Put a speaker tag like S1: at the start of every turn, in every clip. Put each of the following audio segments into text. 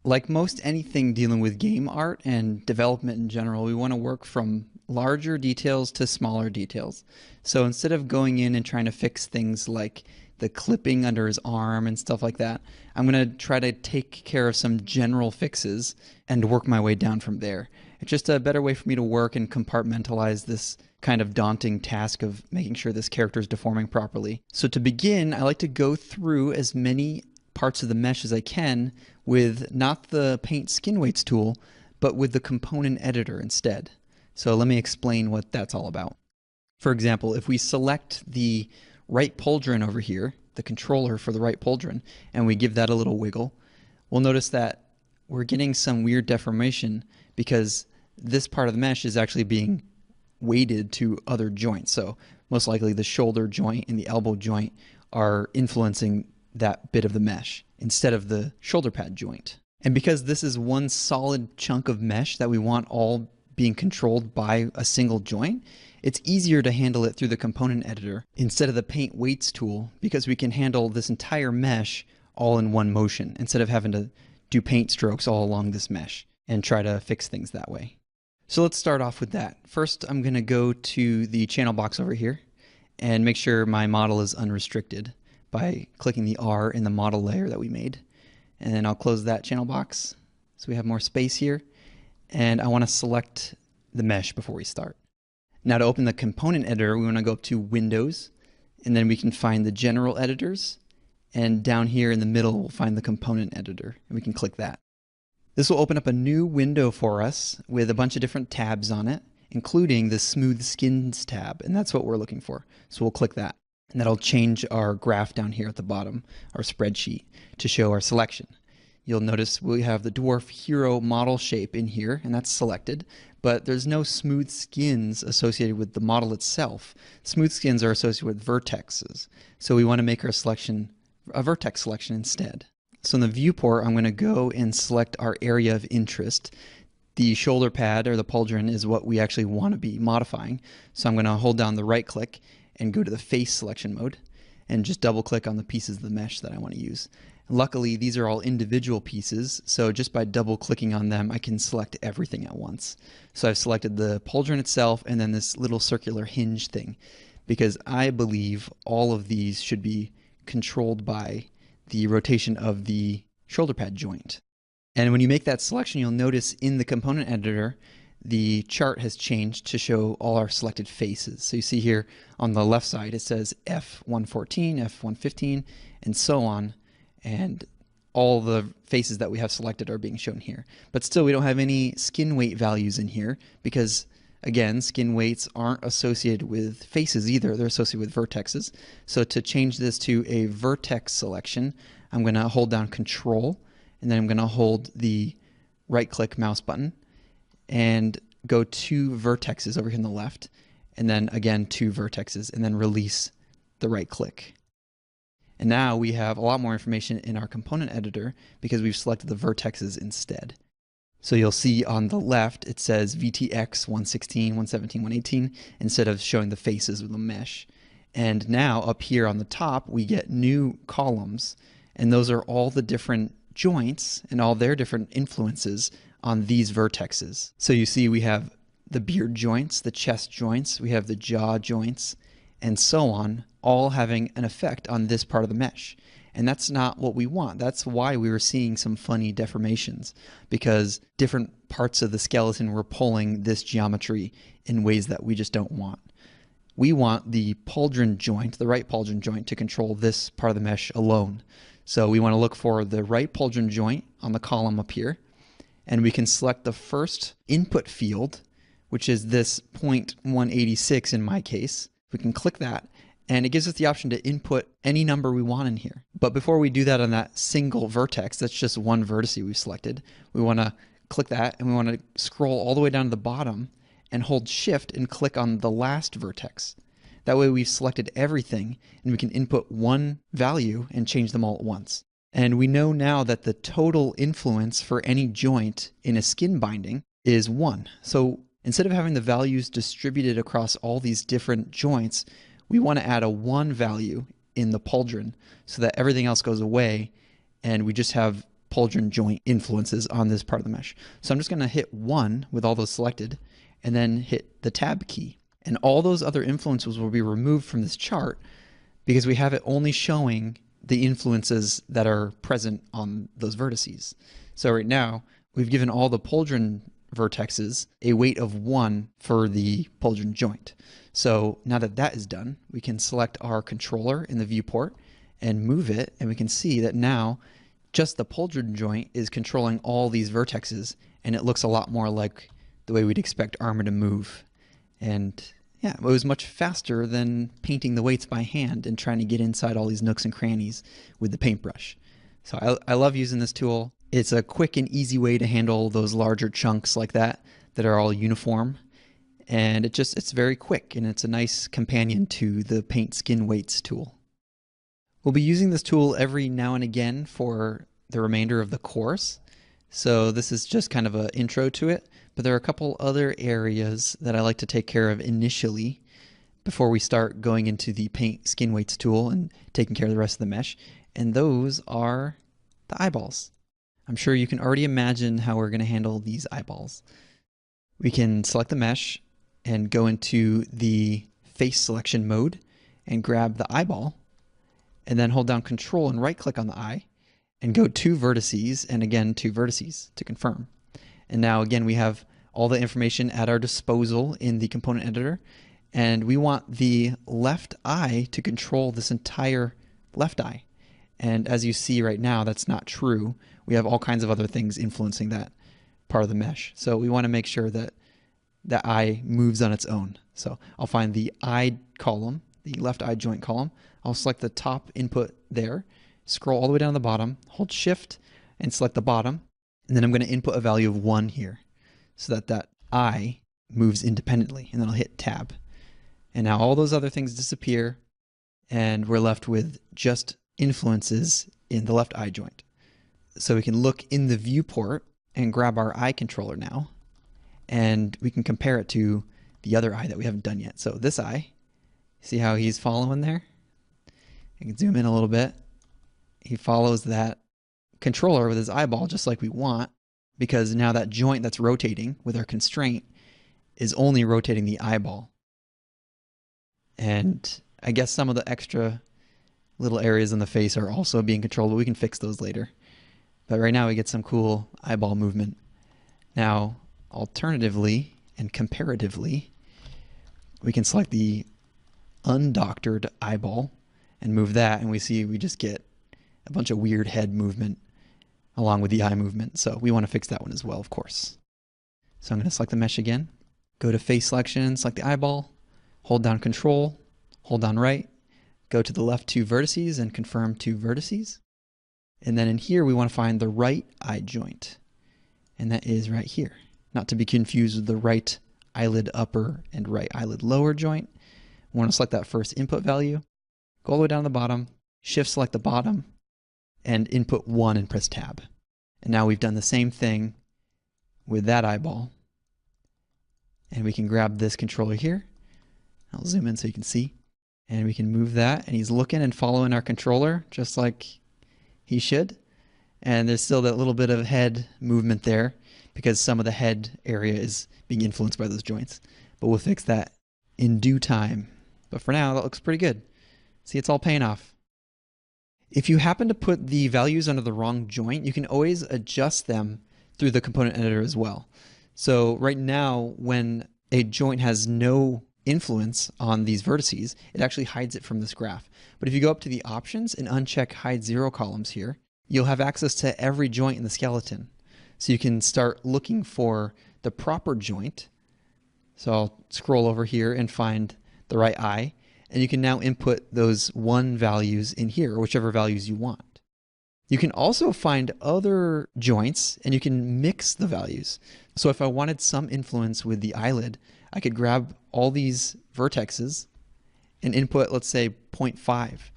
S1: Like most anything dealing with game art and development in general, we want to work from larger details to smaller details. So instead of going in and trying to fix things like the clipping under his arm and stuff like that, I'm going to try to take care of some general fixes and work my way down from there. It's just a better way for me to work and compartmentalize this kind of daunting task of making sure this character is deforming properly. So to begin, I like to go through as many parts of the mesh as I can with not the Paint Skin Weights tool, but with the component editor instead. So let me explain what that's all about. For example, if we select the right pauldron over here, the controller for the right pauldron, and we give that a little wiggle, we'll notice that we're getting some weird deformation because this part of the mesh is actually being weighted to other joints. So most likely the shoulder joint and the elbow joint are influencing that bit of the mesh instead of the shoulder pad joint. And because this is one solid chunk of mesh that we want all being controlled by a single joint, it's easier to handle it through the component editor instead of the Paint Weights tool, because we can handle this entire mesh all in one motion instead of having to do paint strokes all along this mesh and try to fix things that way. So let's start off with that. First, I'm going to go to the channel box over here and make sure my model is unrestricted by clicking the R in the model layer that we made. And then I'll close that channel box so we have more space here. And I want to select the mesh before we start. Now to open the component editor, we want to go up to Windows, and then we can find the general editors. And down here in the middle, we'll find the component editor, and we can click that. This will open up a new window for us with a bunch of different tabs on it, including the Smooth Skins tab, and that's what we're looking for. So we'll click that. And that'll change our graph down here at the bottom, our spreadsheet, to show our selection. You'll notice we have the Dwarf Hero model shape in here, and that's selected, but there's no smooth skins associated with the model itself. Smooth skins are associated with vertexes, so we want to make our selection a vertex selection instead. So in the viewport, I'm going to go and select our area of interest. The shoulder pad or the pauldron is what we actually want to be modifying, so I'm going to hold down the right click and go to the face selection mode and just double click on the pieces of the mesh that I want to use. Luckily, these are all individual pieces, so just by double clicking on them, I can select everything at once. So I've selected the pauldron itself and then this little circular hinge thing, because I believe all of these should be controlled by the rotation of the shoulder pad joint. And when you make that selection, you'll notice in the component editor, the chart has changed to show all our selected faces. So you see here on the left side, it says F114, F115, and so on. And all the faces that we have selected are being shown here. But still, we don't have any skin weight values in here because, again, skin weights aren't associated with faces either. They're associated with vertexes. So to change this to a vertex selection, I'm going to hold down Control, and then I'm going to hold the right-click mouse button and go 2 vertexes over here on the left, and then again 2 vertexes, and then release the right click. And now we have a lot more information in our component editor because we've selected the vertexes instead. So you'll see on the left it says VTX 116, 117, 118 instead of showing the faces of the mesh. And now up here on the top we get new columns, and those are all the different joints and all their different influences on these vertexes. So you see we have the beard joints, the chest joints, we have the jaw joints, and so on, all having an effect on this part of the mesh. And that's not what we want. That's why we were seeing some funny deformations, because different parts of the skeleton were pulling this geometry in ways that we just don't want. We want the pauldron joint, the right pauldron joint, to control this part of the mesh alone. So we want to look for the right pauldron joint on the column up here, and we can select the first input field, which is this 0.186 in my case. We can click that, and it gives us the option to input any number we want in here. But before we do that on that single vertex, that's just one vertex we've selected, we want to click that, and we want to scroll all the way down to the bottom and hold Shift and click on the last vertex. That way we've selected everything, and we can input one value and change them all at once. And we know now that the total influence for any joint in a skin binding is 1. So instead of having the values distributed across all these different joints, we want to add a 1 value in the pauldron so that everything else goes away and we just have pauldron joint influences on this part of the mesh. So I'm just going to hit 1 with all those selected and then hit the tab key. And all those other influences will be removed from this chart because we have it only showing the influences that are present on those vertices. So right now, we've given all the pauldron vertexes a weight of 1 for the pauldron joint. So now that that is done, we can select our controller in the viewport and move it, and we can see that now just the pauldron joint is controlling all these vertexes, and it looks a lot more like the way we'd expect Armor to move. And yeah, it was much faster than painting the weights by hand and trying to get inside all these nooks and crannies with the paintbrush. So I love using this tool. It's a quick and easy way to handle those larger chunks like that are all uniform. And it's very quick, and it's a nice companion to the Paint Skin Weights tool. We'll be using this tool every now and again for the remainder of the course. So this is just kind of an intro to it, but there are a couple other areas that I like to take care of initially before we start going into the Paint Skin Weights tool and taking care of the rest of the mesh. And those are the eyeballs. I'm sure you can already imagine how we're going to handle these eyeballs. We can select the mesh and go into the face selection mode and grab the eyeball, and then hold down Control and right click on the eye and go 2 vertices, and again 2 vertices to confirm. And now again we have all the information at our disposal in the component editor, and we want the left eye to control this entire left eye. And as you see right now, that's not true. We have all kinds of other things influencing that part of the mesh. So we want to make sure that that eye moves on its own. So I'll find the eye column, the left eye joint column. I'll select the top input there, scroll all the way down to the bottom, hold Shift and select the bottom, and then I'm going to input a value of 1 here so that that eye moves independently, and then I'll hit Tab. And now all those other things disappear, and we're left with just influences in the left eye joint. So we can look in the viewport and grab our eye controller now, and we can compare it to the other eye that we haven't done yet. So this eye, see how he's following there? I can zoom in a little bit. He follows that controller with his eyeball just like we want, because now that joint that's rotating with our constraint is only rotating the eyeball. And I guess some of the extra little areas in the face are also being controlled, but we can fix those later. But right now we get some cool eyeball movement. Now, alternatively and comparatively, we can select the undoctored eyeball and move that, and we see we just get a bunch of weird head movement along with the eye movement. So we want to fix that one as well, of course. So I'm going to select the mesh again, go to face selection, select the eyeball, hold down Control, hold down right, go to the left 2 vertices and confirm 2 vertices. And then in here we want to find the right eye joint, and that is right here. Not to be confused with the right eyelid upper and right eyelid lower joint. We want to select that first input value, go all the way down to the bottom, Shift select the bottom, and input 1 and press Tab. And now we've done the same thing with that eyeball. And we can grab this controller here. I'll zoom in so you can see. And we can move that, and he's looking and following our controller just like he should. And there's still that little bit of head movement there because some of the head area is being influenced by those joints. But we'll fix that in due time. But for now, that looks pretty good. See, it's all paying off. If you happen to put the values under the wrong joint, you can always adjust them through the component editor as well. So right now, when a joint has no influence on these vertices, it actually hides it from this graph. But if you go up to the options and uncheck hide 0 columns here, you'll have access to every joint in the skeleton. So you can start looking for the proper joint. So I'll scroll over here and find the right eye, and you can now input those 1 values in here, or whichever values you want. You can also find other joints and you can mix the values. So if I wanted some influence with the eyelid, I could grab all these vertexes and input, let's say 0.5,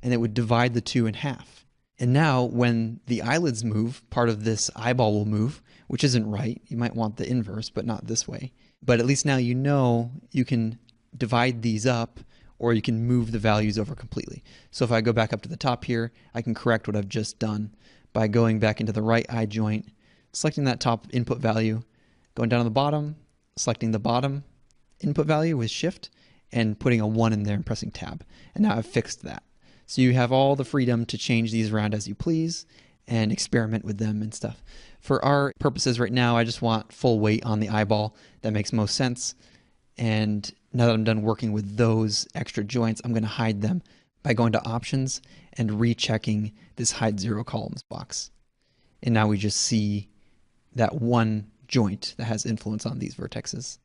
S1: and it would divide the 2 in half. And now when the eyelids move, part of this eyeball will move, which isn't right. You might want the inverse, but not this way. But at least now you know you can divide these up, or you can move the values over completely. So if I go back up to the top here, I can correct what I've just done by going back into the right eye joint, selecting that top input value, going down to the bottom, selecting the bottom input value with Shift, and putting a 1 in there and pressing Tab. And now I've fixed that. So you have all the freedom to change these around as you please and experiment with them and stuff. For our purposes right now, I just want full weight on the eyeball. That makes most sense. And now that I'm done working with those extra joints, I'm going to hide them by going to Options and rechecking this Hide Zero Columns box. And now we just see that one joint that has influence on these vertexes.